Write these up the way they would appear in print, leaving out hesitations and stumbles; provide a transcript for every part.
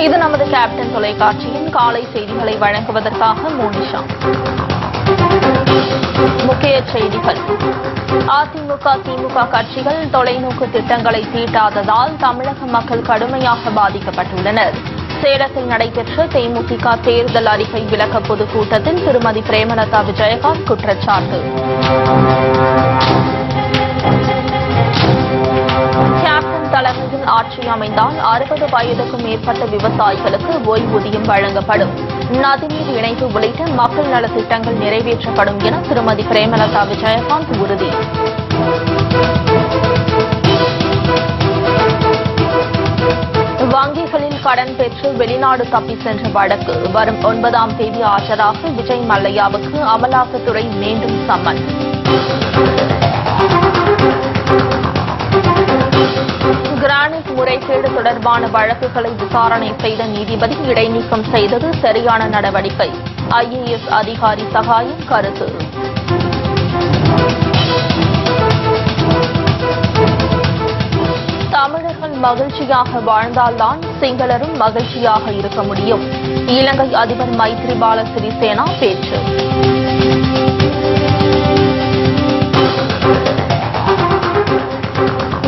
இது நமது கேப்டன் தொலைக்காட்சியின் காலை செய்திகளை வழங்குவதற்காக மோனிஷா. முக்கிய செய்திகள். அதிமுக திமுக கட்சிகள் தொலைநோக்கு திட்டங்களை தீட்டாததால் தமிழக மக்கள் கடுமையாக பாதிக்கப்பட்டுள்ளனர். சேலத்தில் நடைபெற்ற தேமுதிக தேர்தல் அறிக்கை விளக்க பொதுக்கூட்டத்தில் திருமதி பிரேமலதா விஜயகாந்த் குற்றச்சாட்டு. கேப்டன் தலைமையில் ஆட்சி அமைந்தால் 60 வயதுக்கும் மேற்பட்ட விவசாயிகளுக்கு ஓய்வூதியம் வழங்கப்படும். நதிநீர் இணைப்பு உள்ளிட்ட மக்கள் நலத்திட்டங்கள் நிறைவேற்றப்படும் என திருமதி பிரேமலதா விஜயகாந்த் உறுதி. வங்கிகளில் கடன் பெற்று வெளிநாடு தப்பி சென்ற வழக்கு வரும் 9ஆம் தேதி ஆஜராக விஜய் மல்லையாவுக்கு அமலாக்கத்துறை மீண்டும் சம்மன். கிரானைட் முறைகேடு தொடர்பான வழக்குகளை விசாரணை செய்த நீதிபதி இடைநீக்கம் செய்தது சரியான நடவடிக்கை. IAS அதிகாரி சகாயம் கருத்து. தமிழர்கள் மகிழ்ச்சியாக வாழ்ந்தால்தான் சிங்களரும் மகிழ்ச்சியாக இருக்க முடியும். இலங்கை அதிபர் மைத்ரிபால சிறிசேனா பேச்சு.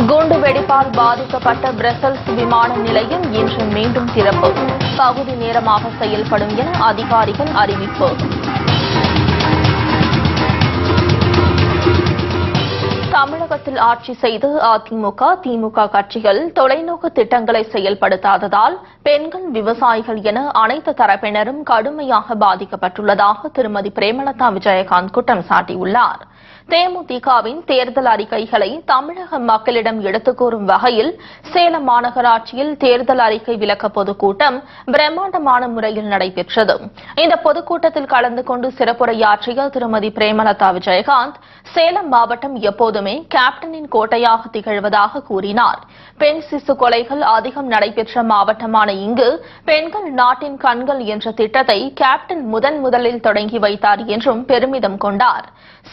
குண்டு வெடிப்பால் பாதிக்கப்பட்ட பிரசல்ஸ் விமான நிலையம் இன்று மீண்டும் திறப்பு. பகுதி நேரமாக செயல்படும் என அதிகாரிகள் அறிவிப்பு. தமிழகத்தில் ஆட்சி செய்து அதிமுக திமுக கட்சிகள் தொலைநோக்கு திட்டங்களை செயல்படுத்தாததால் பெண்கள் விவசாயிகள் என அனைத்து தரப்பினரும் கடுமையாக பாதிக்கப்பட்டுள்ளதாக திருமதி பிரேமலதா விஜயகாந்த் குற்றம் சாட்டியுள்ளார். தேமுதிகவின் தேர்தல் அறிக்கைகளை தமிழக மக்களிடம் எடுத்துக் கூறும் வகையில் சேலம் மாநகராட்சியில் தேர்தல் அறிக்கை விளக்க பொதுக்கூட்டம் பிரம்மாண்டமான முறையில் நடைபெற்றது. இந்த பொதுக்கூட்டத்தில் கலந்து கொண்டு சிறப்புரையாற்றிய திருமதி பிரேமலதா விஜயகாந்த் சேலம் மாவட்டம் எப்போதுமே கேப்டனின் கோட்டையாக திகழ்வதாக கூறினார். பெண் சிசு கொலைகள் அதிகம் நடைபெற்ற மாவட்டமான இங்கு பெண்கள் நாட்டின் கண்கள் என்ற திட்டத்தை கேப்டன் முதலில் தொடங்கி வைத்தார் என்றும் பெருமிதம் கொண்டார்.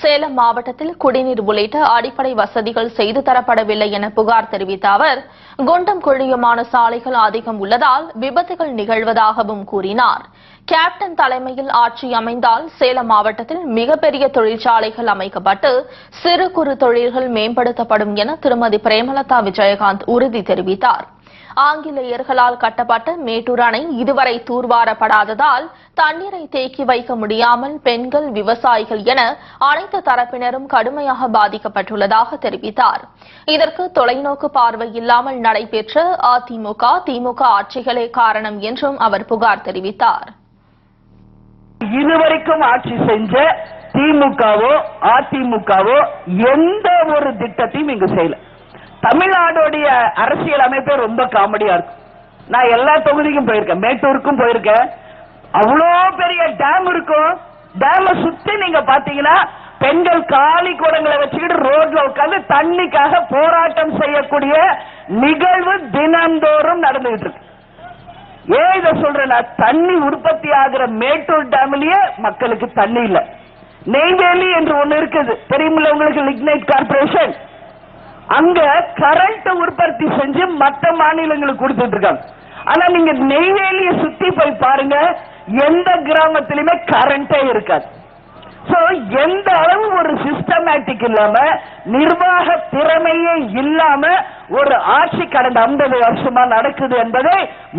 சேலம் மாவட்டத்தில் குடிநீர் உள்ளிட்ட அடிப்படை வசதிகள் செய்து தரப்படவில்லை என புகார் தெரிவித்த அவர் குண்டும் குழியுமான சாலைகள் அதிகம் உள்ளதால் விபத்துகள் நிகழ்வதாகவும் கூறினார். கேப்டன் தலைமையில் ஆட்சி அமைந்தால் சேலம் மாவட்டத்தில் மிகப்பெரிய தொழிற்சாலைகள் அமைக்கப்பட்டு சிறு குறு தொழில்கள் மேம்படுத்தப்படும் என திருமதி பிரேமலதா விஜயகாந்த் உறுதி தெரிவித்தார். ஆங்கிலேயர்களால் கட்டப்பட்ட மேட்டூர் அணை இதுவரை தூர்வாரப்படாததால் தண்ணீரை தேக்கி வைக்க முடியாமல் பெண்கள் விவசாயிகள் என அனைத்து தரப்பினரும் கடுமையாக பாதிக்கப்பட்டுள்ளதாக தெரிவித்தார். இதற்கு தொலைநோக்கு பார்வை இல்லாமல் நடைபெற்ற அதிமுக திமுக ஆட்சிகளே காரணம் என்றும் அவர் புகார் தெரிவித்தார். இதுவரைக்கும் ஆட்சி செஞ்ச திமுகவோ அதிமுகவோ எந்த ஒரு திட்டத்தையும் இங்கு செய்யல. தமிழ்நாடுடைய அரசியல் அமைப்பே ரொம்ப காமெடியா இருக்கும். நான் எல்லா தொகுதிக்கும் போயிருக்கேன், மேட்டூருக்கும் போயிருக்கேன். அவ்வளோ பெரிய டேம் இருக்கும். டேம சுத்தி நீங்க பாத்தீங்கன்னா பெண்கள் காலி குடங்களை வச்சுக்கிட்டு ரோட்ல உட்கார்ந்து தண்ணிக்காக போராட்டம் செய்யக்கூடிய நிகழ்வு தினந்தோறும் நடந்துகிட்டு இருக்கு. ஏன் இதை சொல்றேன்னா, தண்ணி உற்பத்தி ஆகிற மேட்டூர் டேம்லயே மக்களுக்கு தண்ணி இல்ல. நெய்வேலி என்று ஒண்ணு இருக்குது, தெரியுமில்ல உங்களுக்கு, லிக்னைட் கார்பரேஷன். அங்க கரண்ட் உற்பத்தி செஞ்சு மற்ற மாநிலங்களுக்கு கொடுத்துட்டு இருக்காங்க. ஆனா நீங்க நெய்வேலியை சுத்தி போய் பாருங்க, எந்த கிராமத்திலுமே கரண்டே இருக்காது. சோ எந்த அளவு ஒரு சிஸ்டமேட்டிக் இல்லாம, நிர்வாக திறமையே இல்லாம ஒரு ஆட்சி கடந்த 50 வருஷமா நடக்குது என்பதை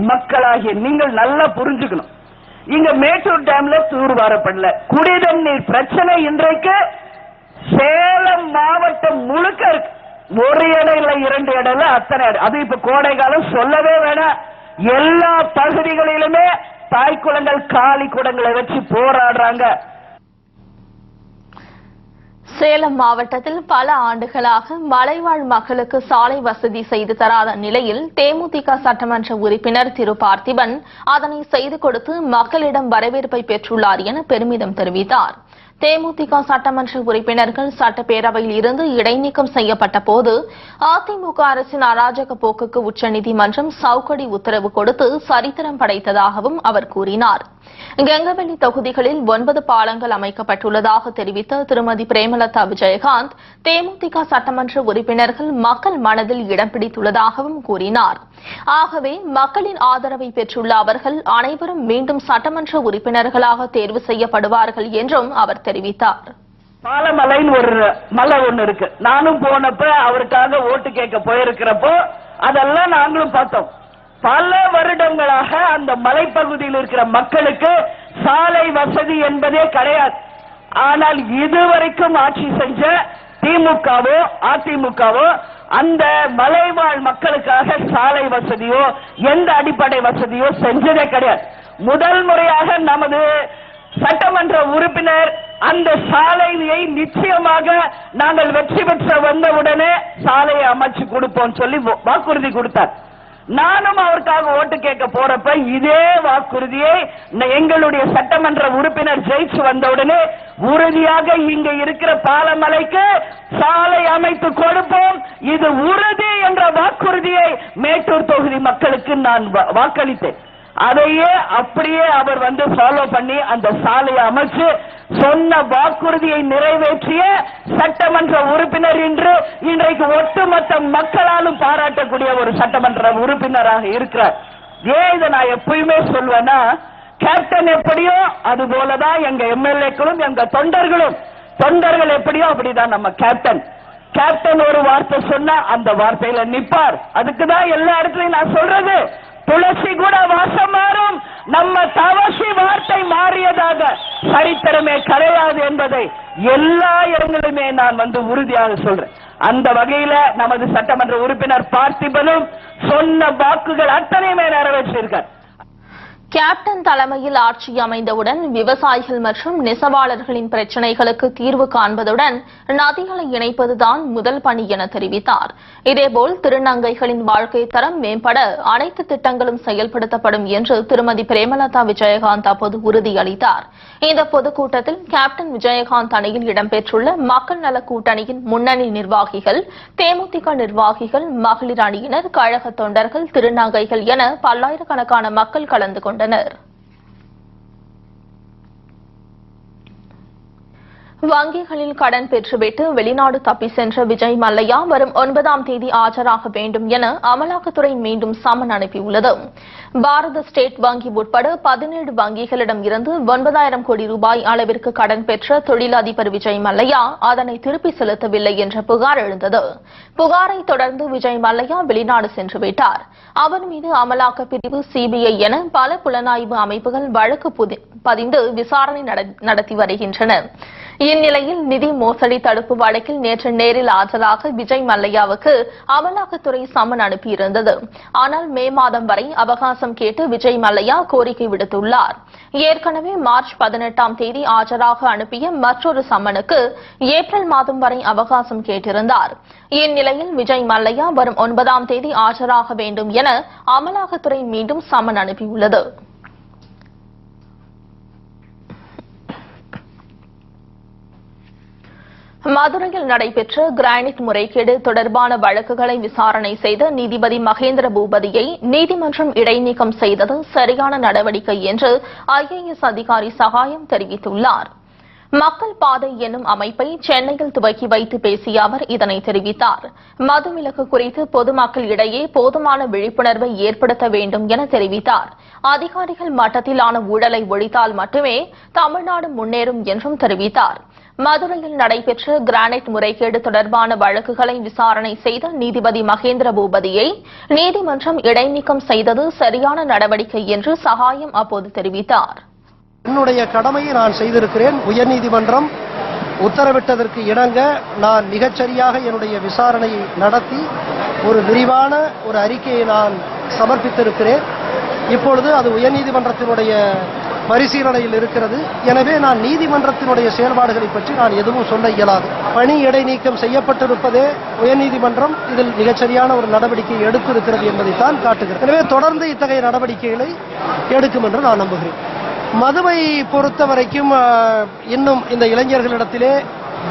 மக்களாகிய நீங்கள் நல்லா புரிஞ்சுக்கணும். இங்க மேட்டூர் டேம்ல தூர்வாரப்படல. குடிநீர் பிரச்சனை இன்றைக்கு சேலம் மாவட்டம் முழுக்க இருக்கு. ஒரு இடம் இல்ல, 2 இடம் இல்ல, அத்தனை இடம். அது இப்ப கோடை காலம் சொல்லவே வேணாம். எல்லா பகுதிகளிலுமே தாய்க்குளங்கள் காலி குடங்களை வச்சு போராடுறாங்க. சேலம் மாவட்டத்தில் பல ஆண்டுகளாக மலைவாழ் மக்களுக்கு சாலை வசதி செய்து தராத நிலையில் தேமுதிக சட்டமன்ற உறுப்பினர் திரு பார்த்திபன் அதனை செய்து கொடுத்து மக்களிடம் வரவேற்பை பெற்றுள்ளார் என பெருமிதம் தெரிவித்தார். தேமுதிக சட்டமன்ற உறுப்பினர்கள் சட்டப்பேரவையில் இருந்து இடைநீக்கம் செய்யப்பட்ட போது அதிமுக அரசின் அராஜக போக்குக்கு உச்சநீதிமன்றம் சவுக்கடி உத்தரவு கொடுத்து சரித்திரம் படைத்ததாகவும் அவர் கூறினார். கங்கவெளி தொகுதிகளில் 9 பாலங்கள் அமைக்கப்பட்டுள்ளதாக தெரிவித்த திருமதி பிரேமலதா விஜயகாந்த் தேமுதிக சட்டமன்ற உறுப்பினர்கள் மக்கள் மனதில் இடம் பிடித்துள்ளதாகவும் கூறினார். ஆகவே மக்களின் ஆதரவை பெற்றுள்ள அவர்கள் அனைவரும் மீண்டும் சட்டமன்ற உறுப்பினர்களாக தேர்வு செய்யப்படுவார்கள் என்றும் அவர் தெரிவித்தார். பாலமலைன்னு ஒரு மலை ஒண்ணு இருக்கு. நானும் போனப்ப அவருக்காக ஓட்டு கேட்க போயிருக்கிறப்போ அதெல்லாம் நாங்களும் பார்த்தோம். பல வருடங்களாக அந்த மலைப்பகுதியில் இருக்கிற மக்களுக்கு சாலை வசதி என்பதே கிடையாது. ஆனால் இதுவரைக்கும் ஆட்சி செஞ்ச திமுகவோ அதிமுகவோ அந்த மலைவாழ் மக்களுக்காக சாலை வசதியோ எந்த அடிப்படை வசதியோ செஞ்சதே கிடையாது. முதல் முறையாக நமது சட்டமன்ற உறுப்பினர் அந்த சாலையை நிச்சயமாக நாங்கள் வெற்றி பெற்ற வந்தவுடனே சாலையை அமைச்சு கொடுப்போம் சொல்லி வாக்குறுதி கொடுத்தார். நானும் அவருக்காக ஓட்டு கேட்க போறப்ப இதே வாக்குறுதியை எங்களுடைய சட்டமன்ற உறுப்பினர் ஜெயிச்சு வந்தவுடனே உறுதியாக இங்க இருக்கிற பாலமலைக்கு சாலை அமைத்து கொடுப்போம், இது உறுதி என்ற வாக்குறுதியை மேட்டூர் தொகுதி மக்களுக்கு நான் வாக்களித்தேன். அதையே அப்படியே அவர் ஃபாலோ பண்ணி அந்த சாலையை அமைச்சு சொன்ன வாக்குறுதியை நிறைவேற்றிய சட்டமன்ற உறுப்பினர் இன்றைக்கு ஒட்டுமொத்த மக்களாலும் பாராட்டக்கூடிய ஒரு சட்டமன்ற உறுப்பினராக இருக்கிறார். ஏன் இதை நான் எப்பயுமே சொல்வேன்னா, கேப்டன் எப்படியோ அது போலதான் எங்க எம்எல்ஏக்களும் எங்க தொண்டர்கள் எப்படியோ அப்படிதான் நம்ம கேப்டன். கேப்டன் ஒரு வார்த்தை சொன்னா அந்த வார்த்தையில நிப்பார். அதுக்குதான் எல்லா இடத்துலயும் நான் சொல்றது, துளசி கூட வாசம் மாறும், நம்ம தவசி வார்த்தை மாறியதாக சரித்திரமே கிடையாது என்பதை எல்லா இடங்களிலுமே நான் உறுதியாக சொல்றேன். அந்த வகையில நமது சட்டமன்ற உறுப்பினர் பார்த்திபனும் சொன்ன வாக்குகள் அத்தனையுமே நிறைவேற்றியிருக்கார். கேப்டன் தலைமையில் ஆட்சி அமைந்தவுடன் விவசாயிகள் மற்றும் நெசவாளர்களின் பிரச்சினைகளுக்கு தீர்வு காண்பதுடன் நதிகளை இணைப்பதுதான் முதல் பணி என தெரிவித்தார். இதேபோல் திருநங்கைகளின் வாழ்க்கை தரம் மேம்பட அனைத்து திட்டங்களும் செயல்படுத்தப்படும் என்று திருமதி பிரேமலதா விஜயகாந்த் அப்போது உறுதியளித்தார். இந்த பொதுக்கூட்டத்தில் கேப்டன் விஜயகாந்த் அணியில் இடம்பெற்றுள்ள மக்கள் நல கூட்டணியின் முன்னணி நிர்வாகிகள், தேமுதிக நிர்வாகிகள், மகளிர் அணியினர், கழக தொண்டர்கள், திருநங்கைகள் என பல்லாயிரக்கணக்கான மக்கள் கலந்து கொண்டனர். வங்கிகளில் கடன் பெற்றுவிட்டு வெளிநாடு தப்பி சென்ற விஜய் மல்லையா வரும் 9ஆம் தேதி ஆஜராக வேண்டும் என அமலாக்கத்துறை மீண்டும் சம்மன் அனுப்பியுள்ளது. பாரத ஸ்டேட் வங்கி உட்பட 17 வங்கிகளிடம் இருந்து 9,000 கோடி ரூபாய் அளவிற்கு கடன் பெற்ற தொழிலதிபர் விஜய் மல்லையா அதனை திருப்பி செலுத்தவில்லை என்ற புகார் எழுந்தது. புகாரை தொடர்ந்து விஜய் மல்லையா வெளிநாடு சென்றுவிட்டார். அவர் மீது அமலாக்க பிரிவு, சிபிஐ என பல புலனாய்வு அமைப்புகள் வழக்கு பதிந்து விசாரணை நடத்தி வருகின்றன. இந்நிலையில் நிதி மோசடி தடுப்பு வழக்கில் நேற்று நேரில் ஆஜராக விஜய் மல்லையாவுக்கு அமலாக்கத்துறை சம்மன் அனுப்பியிருந்தது. ஆனால் மே மாதம் வரை அவகாசம் கேட்டு விஜய் மல்லையா கோரிக்கை விடுத்துள்ளார். ஏற்கனவே மார்ச் 18ஆம் தேதி ஆஜராக அனுப்பிய மற்றொரு சம்மனுக்கு ஏப்ரல் மாதம் வரை அவகாசம் கேட்டிருந்தார். இந்நிலையில் விஜய் மல்லையா வரும் 9ஆம் தேதி ஆஜராக வேண்டும் என அமலாக்கத்துறை மீண்டும் சம்மன் அனுப்பியுள்ளது. மதுரையில் நடைபெற்ற கிரானைட் முறைகேடு தொடர்பான வழக்குகளை விசாரணை செய்த நீதிபதி மகேந்திர பூபதியை நீதிமன்றம் இடைநீக்கம் செய்தது சரியான நடவடிக்கை என்று IAS அதிகாரி சகாயம் தெரிவித்துள்ளார். மக்கள் பாதை என்னும் அமைப்பை சென்னையில் துவக்கி வைத்து பேசிய அவர் இதனை தெரிவித்தார். மதுவிலக்கு குறித்து பொதுமக்கள் இடையே போதுமான விழிப்புணர்வை ஏற்படுத்த வேண்டும் என தெரிவித்தார். அதிகாரிகள் மட்டத்திலான ஊழலை ஒழித்தால் மட்டுமே தமிழ்நாடு முன்னேறும் என்றும் தெரிவித்தார். மதுரையில் நடைபெற்ற கிரானைட் முறைகேடு தொடர்பான வழக்குகளை விசாரணை செய்த நீதிபதி மகேந்திர பூபதியை நீதிமன்றம் இடைநீக்கம் செய்தது சரியான நடவடிக்கை என்று சகாயம் அப்போது தெரிவித்தார். என்னுடைய கடமையை நான் செய்திருக்கிறேன். உயர்நீதிமன்றம் உத்தரவிட்டதற்கு இணங்க நான் மிகச்சரியாக என்னுடைய விசாரணையை நடத்தி ஒரு விரிவான ஒரு அறிக்கையை நான் சமர்ப்பித்திருக்கிறேன். இப்பொழுது அது உயர்நீதிமன்றத்தினுடைய பரிசீலனையில் இருக்கிறது. எனவே நான் நீதிமன்றத்தினுடைய செயல்பாடுகளை பற்றி நான் எதுவும் சொல்ல இயலாது. பணி இடைநீக்கம் செய்யப்பட்டிருப்பதே உயர்நீதிமன்றம் இதில் மிகச்சரியான ஒரு நடவடிக்கை எடுத்திருக்கிறது என்பதைத்தான் காட்டுகிறது. எனவே தொடர்ந்து இத்தகைய நடவடிக்கைகளை எடுக்கும் என்று நான் நம்புகிறேன். மதுவை பொறுத்த வரைக்கும் இன்னும் இந்த இளைஞர்களிடத்திலே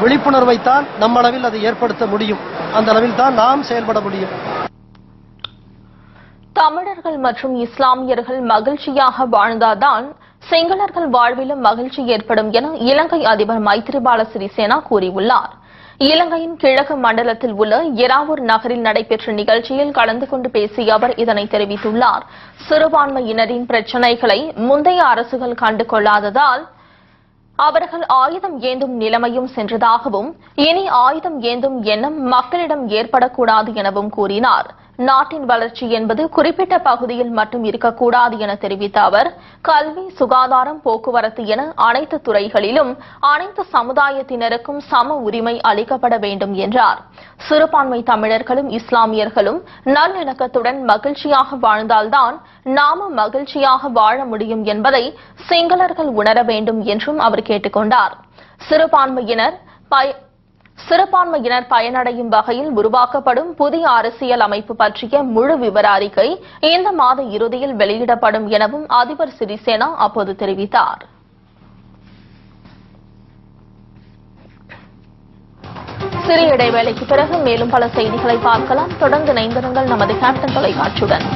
விழிப்புணர்வைத்தான் நம்மளவில் அதை ஏற்படுத்த முடியும். அந்த அளவில் தான் நாம் செயல்பட முடியும். தமிழர்கள் மற்றும் இஸ்லாமியர்கள் மகிழ்ச்சியாக வாழ்ந்தால்தான் சிங்களர்கள் வாழ்விலும் மகிழ்ச்சி ஏற்படும் என இலங்கை அதிபர் மைத்ரிபால சிறிசேனா கூறியுள்ளார். இலங்கையின் கிழக்கு மண்டலத்தில் உள்ள எராவூர் நகரில் நடைபெற்ற நிகழ்ச்சியில் கலந்து கொண்டு பேசிய அவர் இதனை தெரிவித்துள்ளார். சிறுபான்மையினரின் பிரச்சினைகளை முந்தைய அரசுகள் கண்டு கொள்ளாததால் அவர்கள் ஆயுதம் ஏந்தும் நிலைமையும் சென்றதாகவும் இனி ஆயுதம் ஏந்தும் எண்ணம் மக்களிடம் ஏற்படக்கூடாது எனவும் கூறினார். நாட்டின் வளர்ச்சி என்பது குறிப்பிட்ட பகுதியில் மட்டும் இருக்கக்கூடாது என தெரிவித்த அவர் கல்வி, சுகாதாரம், போக்குவரத்து என அனைத்து துறைகளிலும் அனைத்து சமுதாயத்தினருக்கும் சம உரிமை அளிக்கப்பட வேண்டும் என்றார். சிறுபான்மை தமிழர்களும் இஸ்லாமியர்களும் நல்லிணக்கத்துடன் மகிழ்ச்சியாக வாழ்ந்தால்தான் நாமும் மகிழ்ச்சியாக வாழ முடியும் என்பதை சிங்களர்கள் உணர வேண்டும் என்றும் அவர் கேட்டுக் கொண்டார். சிறுபான்மையினர் பயனடையும் வகையில் உருவாக்கப்படும் புதிய அரசியல் அமைப்பு பற்றிய முழு விவர அறிக்கை இந்த மாத இறுதியில் வெளியிடப்படும் எனவும் அதிபர் சிறிசேனா அப்போது தெரிவித்தார். சிறிய இடைவேளைக்கு பிறகு மேலும் பல செய்திகளை பார்க்கலாம். தொடர்ந்து இணைந்திருங்கள் நமது கேப்டன் தொலைக்காட்சியுடன்.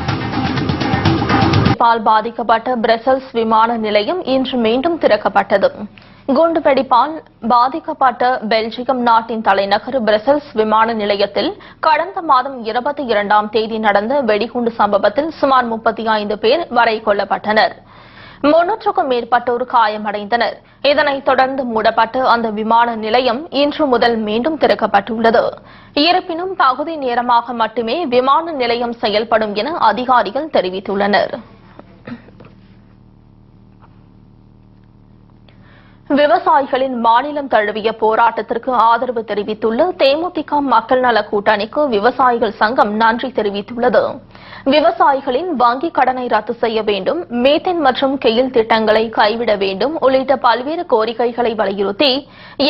பாதிக்கப்பட்ட பிரசல்ஸ் விமான நிலையம் இன்று மீண்டும் திறக்கப்பட்டது. குண்டுவெடிப்பால் பாதிக்கப்பட்ட பெல்ஜியம் நாட்டின் தலைநகர் பிரசல்ஸ் விமான நிலையத்தில் கடந்த மாதம் 22ஆம் தேதி நடந்த வெடிகுண்டு சம்பவத்தில் சுமார் 35 பேர் வரை கொல்லப்பட்டனர். 300க்கும் மேற்பட்டோர் காயமடைந்தனர். இதனைத் தொடர்ந்து மூடப்பட்ட அந்த விமான நிலையம் இன்று முதல் மீண்டும் திறக்கப்பட்டுள்ளது. இருப்பினும் பகுதி நேரமாக மட்டுமே விமான நிலையம் செயல்படும் என அதிகாரிகள் தெரிவித்துள்ளனர். விவசாயிகளின் மாநிலம் தழுவிய போராட்டத்திற்கு ஆதரவு தெரிவித்துள்ள தேமுதிக மக்கள் நல கூட்டணிக்கு விவசாயிகள் சங்கம் நன்றி தெரிவித்துள்ளது. விவசாயிகளின் வங்கிக் கடனை ரத்து செய்ய வேண்டும், மீத்தேன் மற்றும் கெயில் திட்டங்களை கைவிட வேண்டும் உள்ளிட்ட பல்வேறு கோரிக்கைகளை வலியுறுத்தி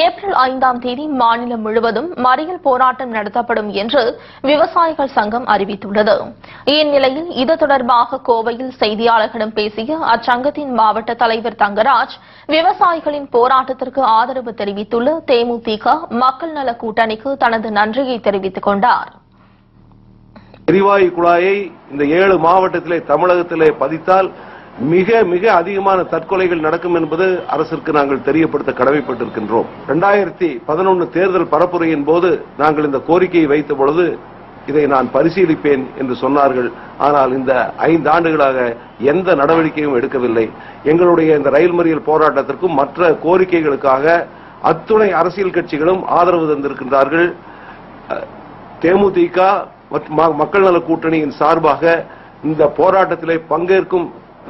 ஏப்ரல் 5ஆம் தேதி மாநிலம் முழுவதும் மறியல் போராட்டம் நடத்தப்படும் என்று விவசாயிகள் சங்கம் அறிவித்துள்ளது. இந்நிலையில் இது தொடர்பாக கோவையில் செய்தியாளர்களிடம் பேசிய அச்சங்கத்தின் மாவட்ட தலைவர் தங்கராஜ் விவசாயிகளின் போராட்டத்திற்கு ஆதரவு தெரிவித்துள்ள தேமுதிக மக்கள் நல கூட்டணிக்கு தனது நன்றியை தெரிவித்துக் கொண்டார். எரிவாயு குழாயை இந்த 7 மாவட்டத்திலே தமிழகத்திலே பதித்தால் மிக மிக அதிகமான தற்கொலைகள் நடக்கும் என்பது அரசிற்கு நாங்கள் தெரியப்படுத்த கடமைப்பட்டிருக்கின்றோம். 2011 தேர்தல் பரப்புரையின் போது நாங்கள் இந்த கோரிக்கையை வைத்த பொழுது இதை நான் பரிசீலிப்பேன் என்று சொன்னார்கள். ஆனால் இந்த 5 ஆண்டுகளாக எந்த நடவடிக்கையும் எடுக்கவில்லை. எங்களுடைய இந்த ரயில் மறியல் போராட்டத்திற்கும் மற்ற கோரிக்கைகளுக்காக அத்துணை அரசியல் கட்சிகளும் ஆதரவு தந்திருக்கின்றார்கள். தேமுதிக மற்றும் மக்கள் நல கூட்டணியின் சார்பாக இந்த போராட்டத்திலே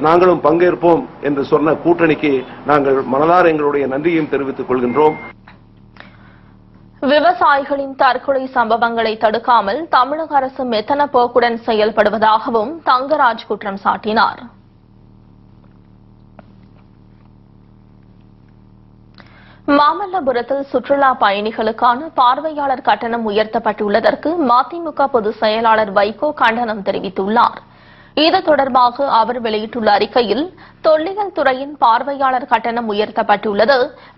நாங்களும் பங்கேற்போம் என்று சொன்ன கூட்டணிக்கு நாங்கள் மனதார எங்களுடைய நன்றியையும் தெரிவித்துக் கொள்கின்றோம். விவசாயிகளின் தற்கொலை சம்பவங்களை தடுக்காமல் தமிழக அரசு மெத்தன போக்குடன் செயல்படுவதாகவும் தங்கராஜ் குற்றம் சாட்டினார். மாமல்லபுரத்தில் சுற்றுலா பயணிகளுக்கான பார்வையாளர் கட்டணம் உயர்த்தப்பட்டுள்ளதற்கு மதிமுக பொதுச் செயலாளர் வைகோ கண்டனம் தெரிவித்துள்ளார். இது தொடர்பாக அவர் வெளியிட்டுள்ள அறிக்கையில் தொல்லியல் துறையின் பார்வையாளர் கட்டணம் உயர்த்தப்பட்டுள்ளது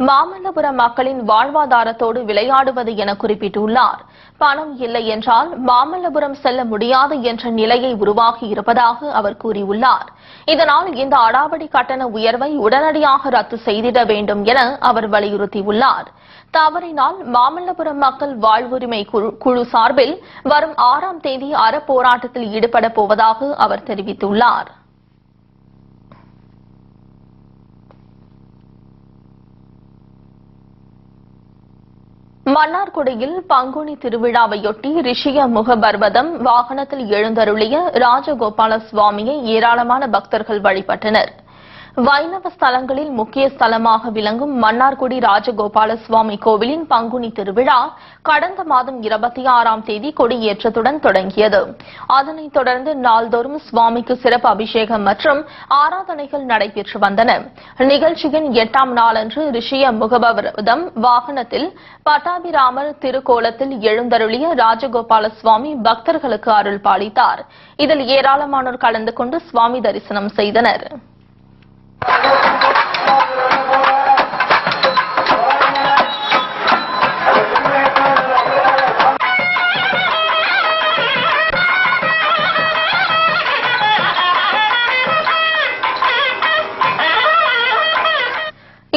மாமல்லபுரம் மக்களின் வாழ்வாதாரத்தோடு விளையாடுவது என குறிப்பிட்டுள்ளார். பணம் இல்லை என்றால் மாமல்லபுரம் செல்ல முடியாது என்ற நிலையை உருவாகி இருப்பதாக அவர் கூறியுள்ளார். இதனால் இந்த அடாவடி கட்டண உயர்வை உடனடியாக ரத்து செய்திட வேண்டும் என அவர் வலியுறுத்தியுள்ளார். தவறினால் மாமல்லபுரம் மக்கள் வாழ்வுரிமை குழு சார்பில் வரும் 6ஆம் தேதி அறப்போராட்டத்தில் ஈடுபட போவதாக அவர் தெரிவித்துள்ளார். மன்னார்குடியில் பங்குனி திருவிழாவையொட்டி ரிஷிய முகபர்வதம் வாகனத்தில் எழுந்தருளிய ராஜகோபால சுவாமியை ஏராளமான பக்தர்கள் வழிபட்டனர். வைணவ ஸ்தலங்களில் முக்கிய ஸ்தலமாக விளங்கும் மன்னார்குடி ராஜகோபால சுவாமி கோவிலின் பங்குனி திருவிழா கடந்த மாதம் 26ஆம் தேதி கொடியேற்றத்துடன் தொடங்கியது. அதனைத் தொடர்ந்து நாள்தோறும் சுவாமிக்கு சிறப்பு அபிஷேகம் மற்றும் ஆராதனைகள் நடைபெற்று வந்தன. நிகழ்ச்சியின் 8ஆம் நாளன்று ரிஷிய முகபர்வதம் வாகனத்தில் பட்டாபிராமர் திருக்கோலத்தில் எழுந்தருளிய ராஜகோபால சுவாமி பக்தர்களுக்கு அருள் பாலித்தார். இதில் ஏராளமானோர் கலந்து கொண்டு சுவாமி தரிசனம் செய்தனர்.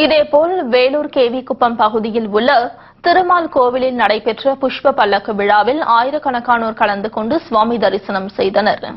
இதேபோல் வேலூர் கேவிக்குப்பம் பகுதியில் உள்ள திருமால் கோவிலில் நடைபெற்ற புஷ்ப பல்லக்கு விழாவில் ஆயிரக்கணக்கானோர் கலந்து கொண்டு சுவாமி தரிசனம் செய்தனர்.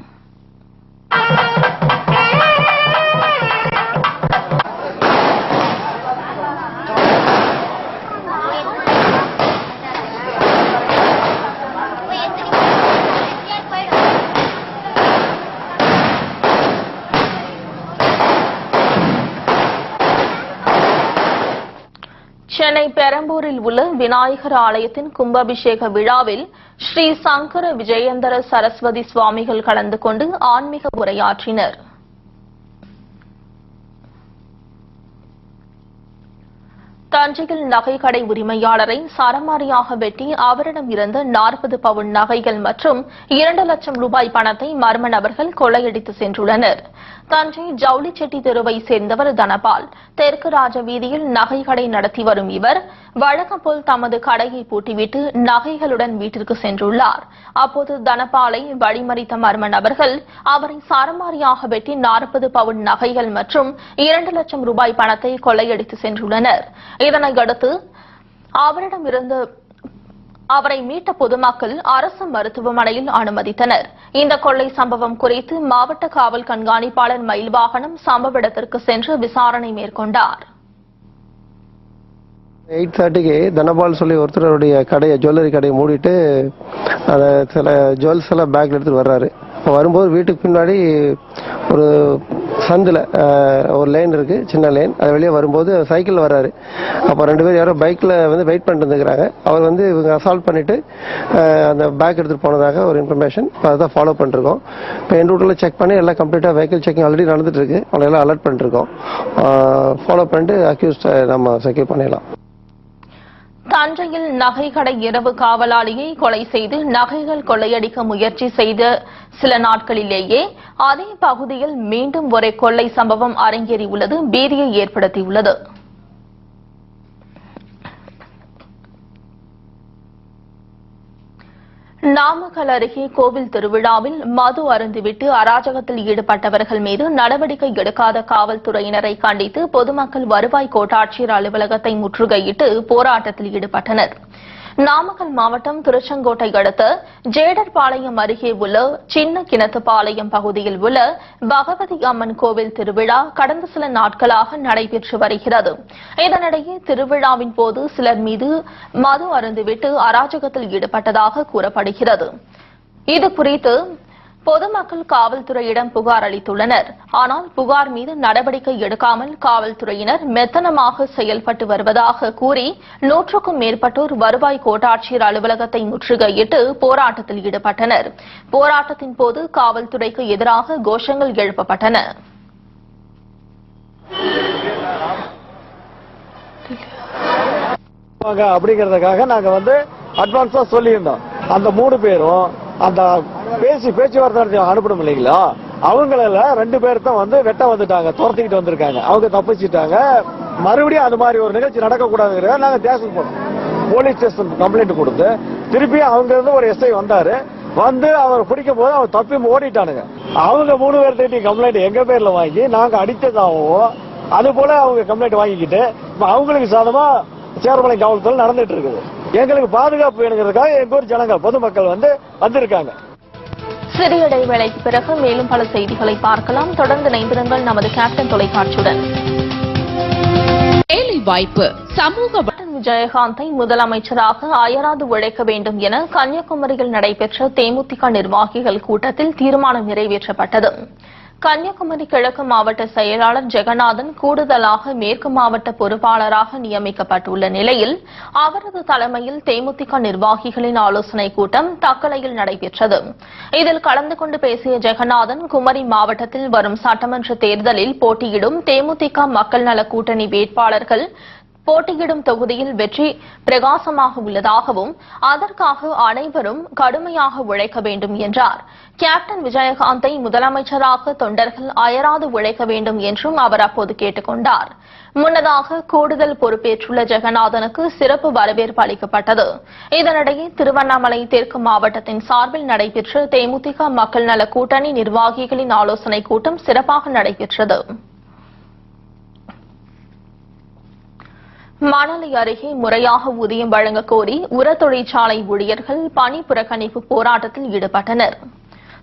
சென்னை பெரம்பூரில் உள்ள விநாயகர் ஆலயத்தின் கும்பாபிஷேக விழாவில் ஸ்ரீ சங்கர விஜயேந்திர சரஸ்வதி சுவாமிகள் கலந்து கொண்டு ஆன்மீக உரையாற்றினர். தஞ்சையில் நகைக்கடை உரிமையாளரை சரமாரியாக வெட்டி அவரிடம் இருந்த 40 பவுன் நகைகள் மற்றும் 2 லட்சம் ரூபாய் பணத்தை மர்ம நபர்கள் கொள்ளையடித்து சென்றுள்ளனர். தஞ்சை ஜவுளிச்செட்டி தெருவை சேர்ந்தவர் தனபால் தெற்கு ராஜ வீதியில் நகைக்கடை நடத்தி வரும் இவர் வழக்கம் போல் தமது கடையை பூட்டிவிட்டு நகைகளுடன் வீட்டிற்கு சென்றுள்ளார். அப்போது தனபாலை வழிமறித்த மர்ம நபர்கள் அவரை சரமாரியாக வெட்டி 40 பவுன் நகைகள் மற்றும் 2 லட்சம் ரூபாய் பணத்தை கொள்ளையடித்து சென்றுள்ளனர். இதனையடுத்து அவரை மீட்ட பொதுமக்கள் அரசு மருத்துவமனையில் அனுமதித்தனர். இந்த கொள்ளை சம்பவம் குறித்து மாவட்ட காவல் கண்காணிப்பாளர் மயில்வாகனம் சம்பவ இடத்திற்கு சென்று விசாரணை மேற்கொண்டார். 8:30க்கு தனபால் சொல்லி ஒருத்தருடைய கடையை ஜுவல்லரி கடையை மூடிட்டு சில ஜுவல்ஸ் எல்லாம் பேக்ல எடுத்துட்டு வர்றாரு. வரும்போது வீட்டுக்கு பின்னாடி ஒரு சந்தில் ஒரு லைன் இருக்கு, சின்ன லைன். அது வெளியே வரும்போது சைக்கிள் வர்றாரு. அப்போ 2 பேர் யாரோ பைக்ல வெயிட் பண்ணிட்டு இருந்துக்கிறாங்க. அவர் இவங்க அசால்ட் பண்ணிட்டு அந்த பேக் எடுத்துட்டு போனதாக ஒரு இன்ஃபர்மேஷன். அதான் ஃபாலோ பண்ணிருக்கோம். இப்போ என் ரூட்ல செக் பண்ணி எல்லாம் கம்ப்ளீட்டா வெஹிக்கிள் செக்கிங் ஆல்ரெடி நடந்துட்டு இருக்கு. அவங்களை எல்லாம் அலர்ட் பண்ணிருக்கோம். ஃபாலோ பண்ணிட்டு அக்யூஸ்ட் நம்ம செக்யூர் பண்ணிடலாம். தஞ்சையில் நகைக்கடை இரவு காவலாளியை கொலை செய்து நகைகள் கொள்ளையடிக்க முயற்சி செய்த சில நாட்களிலேயே அதே பகுதியில் மீண்டும் ஒரு கொள்ளை சம்பவம் அரங்கேறியுள்ளது பீதியை ஏற்படுத்தியுள்ளது. நாமக்கல் அருகே கோவில் திருவிழாவில் மது அருந்திவிட்டு அராஜகத்தில் ஈடுபட்டவர்கள் மீது நடவடிக்கை எடுக்காத காவல்துறையினரை கண்டித்து பொதுமக்கள் வருவாய் கோட்டாட்சியர் அலுவலகத்தை முற்றுகையிட்டு போராட்டத்தில் ஈடுபட்டனர். நாமக்கல் மாவட்டம் திருச்செங்கோட்டை அடுத்த ஜேடர்பாளையம் அருகே உள்ள சின்ன கிணத்துப்பாளையம் பகுதியில் உள்ள பகவதி அம்மன் கோவில் திருவிழா கடந்த சில நாட்களாக நடைபெற்று வருகிறது. இதனிடையே திருவிழாவின் போது சிலர் மீது மது அருந்திவிட்டு அராஜகத்தில் ஈடுபட்டதாக கூறப்படுகிறது. இதுகுறித்து பொதுமக்கள் காவல்துறையிடம் புகார் அளித்துள்ளனர். ஆனால் புகார் மீது நடவடிக்கை எடுக்காமல் காவல்துறையினர் மெத்தனமாக செயல்பட்டு வருவதாக கூறி 100க்கும் மேற்பட்டோர் வருவாய் கோட்டாட்சியர் அலுவலகத்தை முற்றுகையிட்டு போராட்டத்தில் ஈடுபட்டனர். போராட்டத்தின் போது காவல்துறைக்கு எதிராக கோஷங்கள் எழுப்பப்பட்டன. அப்படிங்கறதுக்காக நாங்க அட்வான்ஸா சொல்லியிருந்தோம். அந்த 3 பேரும் அந்த பேச்சுவார்த்தை அனுப்பணும் இல்லைங்களா, அவங்கள 2 பேர் தான் வெட்ட வந்துட்டாங்க, துரத்திக்கிட்டு வந்திருக்காங்க. அவங்க தப்பிச்சுட்டாங்க. மறுபடியும் அது மாதிரி ஒரு நிகழ்ச்சி நடக்கக்கூடாதுங்கிற நாங்க ஸ்டேஷன் போனோம். போலீஸ் ஸ்டேஷன் கம்ப்ளைண்ட் கொடுத்து திருப்பி அவங்க இருந்து ஒரு எஸ்ஐ வந்தாரு. அவர் பிடிக்கும் போது அவர் தப்பி ஓடிட்டானுங்க. அவங்க 3 பேர்கிட்ட கம்ப்ளைண்ட் எங்க பேர்ல வாங்கி நாங்க அடித்ததாகவும் அது போல அவங்க கம்ப்ளைண்ட் வாங்கிக்கிட்டு அவங்களுக்கு சாதமா சேர்மலை காவல்துறை நடந்துட்டு இருக்குது. எங்களுக்கு பாதுகாப்பு வேணுங்கிறதுக்காக எங்க ஊர் ஜனங்க பொதுமக்கள் வந்திருக்காங்க. சிறிய இடைவேளைக்கு பிறகு மேலும் பல செய்திகளை பார்க்கலாம். தொடர்ந்து இணைந்திருங்கள் நமது கேப்டன் தொலைக்காட்சியுடன். வேலை வாய்ப்பு சமூக விஜயகாந்தை முதலமைச்சராக அயராது உழைக்க வேண்டும் என கன்னியாகுமரியில் நடைபெற்ற தேமுதிக நிர்வாகிகள் கூட்டத்தில் தீர்மானம் நிறைவேற்றப்பட்டது. கன்னியாகுமரி கிழக்கு மாவட்ட செயலாளர் ஜெகநாதன் கூடுதலாக மேற்கு மாவட்ட பொறுப்பாளராக நியமிக்கப்பட்டுள்ள நிலையில் அவரது தலைமையில் தேமுதிக நிர்வாகிகளின் ஆலோசனைக் கூட்டம் தக்கலையில் நடைபெற்றது. இதில் கலந்து கொண்டு பேசிய ஜெகநாதன், குமரி மாவட்டத்தில் வரும் சட்டமன்ற தேர்தலில் போட்டியிடும் தேமுதிக மக்கள் நல கூட்டணி வேட்பாளர்கள் போட்டியிடும் தொகுதியில் வெற்றி பிரகாசமாக உள்ளதாகவும் அதற்காக அனைவரும் கடுமையாக உழைக்க வேண்டும் என்றார். கேப்டன் விஜயகாந்தை முதலமைச்சராக தொண்டர்கள் அயராது உழைக்க வேண்டும் என்றும் அவர் அப்போது கேட்டுக் கொண்டார். முன்னதாக கூடுதல் பொறுப்பேற்றுள்ள ஜெகநாதனுக்கு சிறப்பு வரவேற்பு அளிக்கப்பட்டது. இதனிடையே திருவண்ணாமலை தெற்கு மாவட்டத்தின் சார்பில் நடைபெற்ற தேமுதிக மக்கள் நல கூட்டணி நிர்வாகிகளின் ஆலோசனைக் கூட்டம் சிறப்பாக நடைபெற்றது. மணலி அருகே முறையாக ஊதியம் வழங்க கோரி உர தொழிற்சாலை ஊழியர்கள் பணி புறக்கணிப்பு போராட்டத்தில் ஈடுபட்டனர்.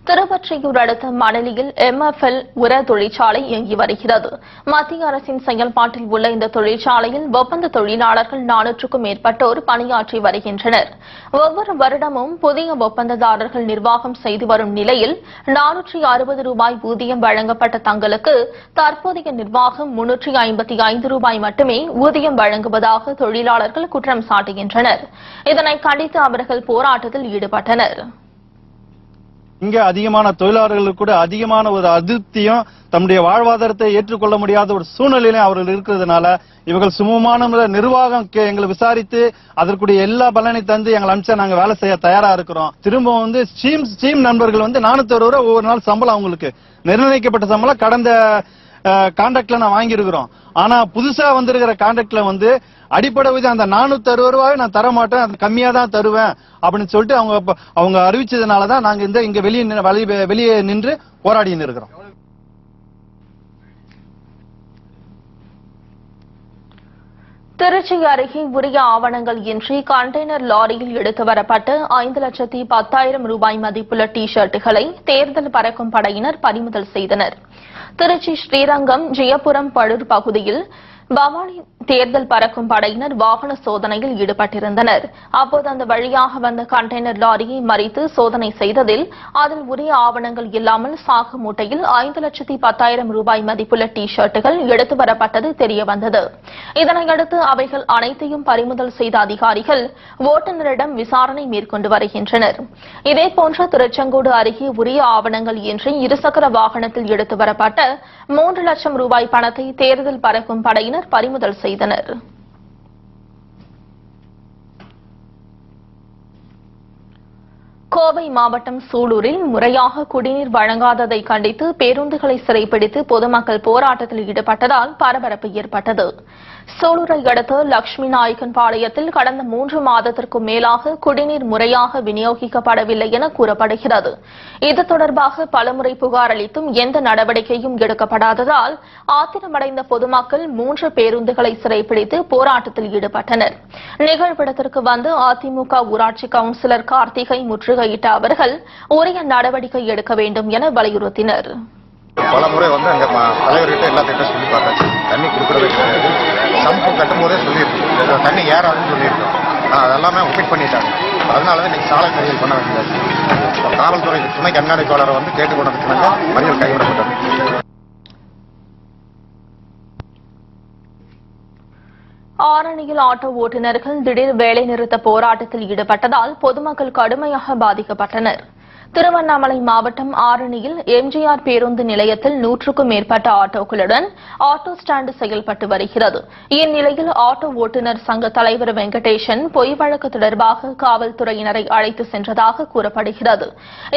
திருவொற்றியூர் அடுத்த மணலியில் MFL உர தொழிற்சாலை இயங்கி வருகிறது. மத்திய அரசின் செயல்பாட்டில் உள்ள இந்த தொழிற்சாலையில் ஒப்பந்த தொழிலாளர்கள் 400க்கும் மேற்பட்டோர் பணியாற்றி வருகின்றனர். ஒவ்வொரு வருடமும் புதிய ஒப்பந்ததாரர்கள் நிர்வாகம் செய்து வரும் நிலையில் 460 ரூபாய் ஊதியம் வழங்கப்பட்ட தங்களுக்கு தற்போதைய நிர்வாகம் 355 ரூபாய் மட்டுமே ஊதியம் வழங்குவதாக தொழிலாளர்கள் குற்றம் சாட்டுகின்றனர். இதனை கண்டித்து அவர்கள் போராட்டத்தில் ஈடுபட்டனர். இங்க அதிகமான தொழிலாளர்களுக்கு கூட அதிகமான ஒரு அதிருப்தியும் தம்முடைய வாழ்வாதாரத்தை ஏற்றுக்கொள்ள முடியாத ஒரு சூழ்நிலையிலும் அவர்கள் இருக்கிறதுனால இவர்கள் சுமூகமான நிர்வாகம் எங்களை விசாரித்து அதற்குரிய எல்லா பலனை தந்து எங்களை அனுப்பிச்சா நாங்க வேலை செய்ய தயாரா இருக்கிறோம். திரும்ப ஸ்டீம் நண்பர்கள் 460 ரூபாய் ஒவ்வொரு நாள் சம்பளம் அவங்களுக்கு நிர்ணயிக்கப்பட்ட சம்பளம் கடந்த கான்ட்ராக்ட்ல நான் வாங்கியிருக்கிறோம். ஆனா புதுசா வந்திருக்கிற கான்ட்ராக்ட்ல அடிப்படை விதி அந்த 460 ரூபாய் நான் தர மாட்டேன், அது கம்மியா தான் தருவேன் அப்படின்னு சொல்லிட்டு அவங்க அறிவிச்சதுனாலதான் நாங்க இங்க வெளியே நின்று போராடி இருக்கிறோம். திருச்சி அருகே உரிய ஆவணங்கள் இன்றி கண்டெய்னர் லாரியில் எடுத்து வரப்பட்டு 5,10,000 ரூபாய் மதிப்புள்ள டி-ஷர்ட்டுகளை தேர்தல் பறக்கும் படையினர் பறிமுதல் செய்தனர். திருச்சி ஸ்ரீரங்கம் ஜெயபுரம் பழூர் பகுதியில் பவானி தேர்தல் பறக்கும் படையினர் வாகன சோதனையில் ஈடுபட்டிருந்தனர். அப்போது அந்த வழியாக வந்த கண்டெய்னர் லாரியை மறித்து சோதனை செய்ததில் அதில் உரிய ஆவணங்கள் இல்லாமல் சாக்கு மூட்டையில் 5,10,000 ரூபாய் மதிப்புள்ள டி-ஷர்ட்டுகள் எடுத்து வரப்பட்டது தெரியவந்தது. இதனையடுத்து அவைகள் அனைத்தையும் பறிமுதல் செய்த அதிகாரிகள் ஓட்டுநரிடம் விசாரணை மேற்கொண்டு வருகின்றனர். இதேபோன்று திருச்செங்கோடு அருகே உரிய ஆவணங்கள் இன்றி இருசக்கர வாகனத்தில் எடுத்து வரப்பட்ட 3 லட்சம் ரூபாய் பணத்தை தேர்தல் பறக்கும் படையினர் பறிமுதல் செய்தனர். கோவை மாவட்டம் சூலூரில் முறையாக குடிநீர் வழங்காததை கண்டித்து பேருந்துகளை சிறைப்பிடித்து பொதுமக்கள் போராட்டத்தில் ஈடுபட்டதால் பரபரப்பு ஏற்பட்டது. சூலூரை அடுத்த லட்சுமி நாயக்கன் பாளையத்தில் கடந்த 3 மாதத்திற்கும் மேலாக குடிநீர் முறையாக விநியோகிக்கப்படவில்லை என கூறப்படுகிறது. இது தொடர்பாக பலமுறை புகார் அளித்தும் எந்த நடவடிக்கையும் எடுக்கப்படாததால் ஆத்திரமடைந்த பொதுமக்கள் 3 பேருந்துகளை சிறைப்பிடித்து போராட்டத்தில் ஈடுபட்டனர். நிகழ்விடத்திற்கு வந்து அதிமுக ஊராட்சி கவுன்சிலர் கார்த்திகை முற்றுகையிட்ட அவர்கள் உரிய நடவடிக்கை எடுக்க வேண்டும் என வலியுறுத்தினர். பல முறை அங்க தலைவர்கிட்ட எல்லாத்திட்ட சொல்லி பார்த்தாச்சு. தண்ணி கொடுக்கறது கிடையாது. சம்பு கட்டும் போதே சொல்லியிருக்கோம், தண்ணி ஏறாதுன்னு சொல்லியிருக்கோம். அதெல்லாமே ஒமிட் பண்ணிட்டாங்க. அதனாலதான் இன்னைக்கு சாலை மறியல் பண்ண வேண்டியது. காவல்துறை துணை கண்காணிப்பாளரை கேட்டுக்கொண்டதுக்கு மறியல் கைவிடப்பட்டது. ஆரணியில் ஆட்டோ ஓட்டுநர்கள் திடீர் வேலைநிறுத்த போராட்டத்தில் ஈடுபட்டதால் பொதுமக்கள் கடுமையாக பாதிக்கப்பட்டனர். திருவண்ணாமலை மாவட்டம் ஆரணியில் எம்ஜிஆர் பேருந்து நிலையத்தில் 100க்கும் மேற்பட்ட ஆட்டோக்களுடன் ஆட்டோ ஸ்டாண்ட் செயல்பட்டு வருகிறது. இந்நிலையில் ஆட்டோ ஓட்டுநர் சங்க தலைவர் வெங்கடேசன் பொய் வழக்கு தொடர்பாக காவல்துறையினரை அழைத்து சென்றதாக கூறப்படுகிறது.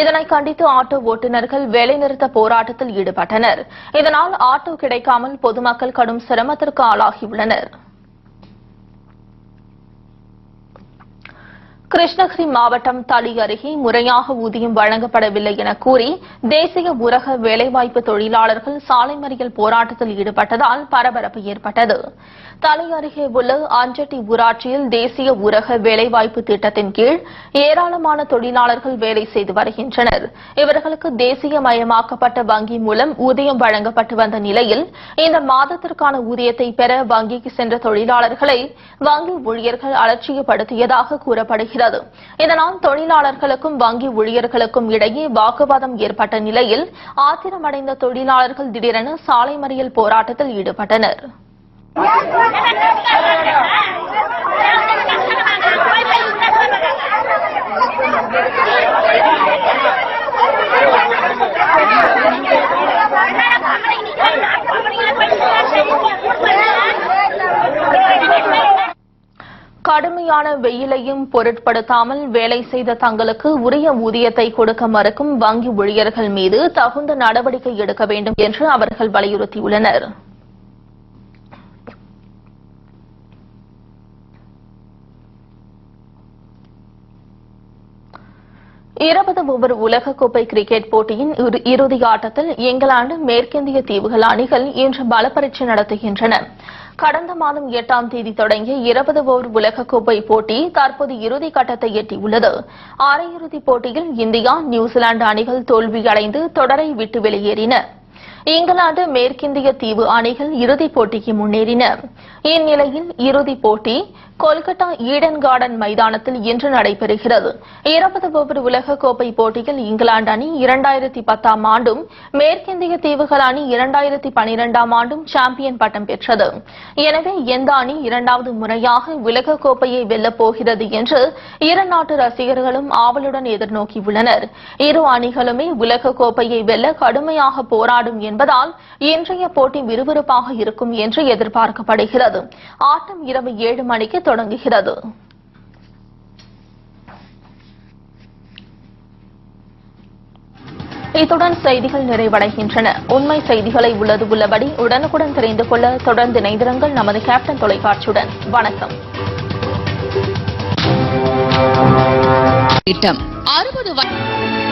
இதனை கண்டித்து ஆட்டோ ஓட்டுநர்கள் வேலைநிறுத்த போராட்டத்தில் ஈடுபட்டனர். இதனால் ஆட்டோ கிடைக்காமல் பொதுமக்கள் கடும் சிரமத்திற்கு ஆளாகியுள்ளனர். கிருஷ்ணகிரி மாவட்டம் தளி அருகே முறையாக ஊதியம் வழங்கப்படவில்லை என கூறி தேசிய ஊரக வேலைவாய்ப்பு தொழிலாளர்கள் சாலை மறியல் போராட்டத்தில் ஈடுபட்டதால் பரபரப்பு ஏற்பட்டது. தளி அருகே உள்ள அஞ்சட்டி ஊராட்சியில் தேசிய ஊரக வேலைவாய்ப்பு திட்டத்தின் கீழ் ஏராளமான தொழிலாளர்கள் வேலை செய்து வருகின்றனர். இவர்களுக்கு தேசியமயமாக்கப்பட்ட வங்கி மூலம் ஊதியம் வழங்கப்பட்டு வந்த நிலையில் இந்த மாதத்திற்கான ஊதியத்தை பெற வங்கிக்கு சென்ற தொழிலாளர்களை வங்கி ஊழியர்கள் அலட்சியப்படுத்தியதாக கூறப்படுகிறது. இதனால் தொழிலாளர்களுக்கும் வங்கி ஊழியர்களுக்கும் இடையே வாக்குவாதம் ஏற்பட்ட நிலையில் ஆத்திரமடைந்த தொழிலாளர்கள் திடீரென சாலை மறியல் போராட்டத்தில் ஈடுபட்டனர். கடுமையான வெயிலையும் பொருட்படுத்தாமல் வேலை செய்த தங்களுக்கு உரிய ஊதியத்தை கொடுக்க மறுக்கும் வங்கி ஊழியர்கள் மீது தகுந்த நடவடிக்கை எடுக்க வேண்டும் என்று அவர்கள் வலியுறுத்தியுள்ளனர். 20 ஓவர் உலகக்கோப்பை கிரிக்கெட் போட்டியின் இறுதி ஆட்டத்தில் இங்கிலாந்து மேற்கிந்திய தீவுகள் அணிகள் இன்று பலப்பரீட்சை நடத்துகின்றன. கடந்த மாதம் 8ஆம் தேதி தொடங்கிய 20 ஓவர் உலகக்கோப்பை போட்டி தற்போது இறுதி கட்டத்தை எட்டியுள்ளது. அரையிறுதிப் போட்டியில் இந்தியா, நியூசிலாந்து அணிகள் தோல்வியடைந்து தொடரை விட்டு வெளியேறின. இங்கிலாந்து, மேற்கிந்திய தீவு அணிகள் இறுதிப் போட்டிக்கு முன்னேறின. இந்நிலையில் இறுதிப் போட்டி கொல்கத்தா ஈடன் கார்டன் மைதானத்தில் இன்று நடைபெறுகிறது. 20 ஓவர் உலகக்கோப்பை போட்டியில் இங்கிலாந்து அணி 2010ஆம் ஆண்டும், மேற்கிந்திய தீவுகள் அணி 2012ஆம் ஆண்டும் சாம்பியன் பட்டம் பெற்றது. எனவே எந்த அணி இரண்டாவது முறையாக உலகக்கோப்பையை வெல்லப் போகிறது என்று இரு நாட்டு ரசிகர்களும் ஆவலுடன் எதிர்நோக்கியுள்ளனர். இரு அணிகளுமே உலகக்கோப்பையை வெல்ல கடுமையாக போராடும் என்பதால் இன்றைய போட்டி விறுவிறுப்பாக இருக்கும் என்று எதிர்பார்க்கப்படுகிறது. ஆட்டம் இரவு 7 மணிக்கு தொடங்குகிறது. இத்துடன் செய்திகள் நிறைவடைகின்றன. உண்மை செய்திகளை உள்ளபடி உடனுக்குடன் தெரிந்து கொள்ள தொடர்ந்து இணைந்திருங்கள் நமது கேப்டன் தொலைக்காட்சியுடன். வணக்கம். 60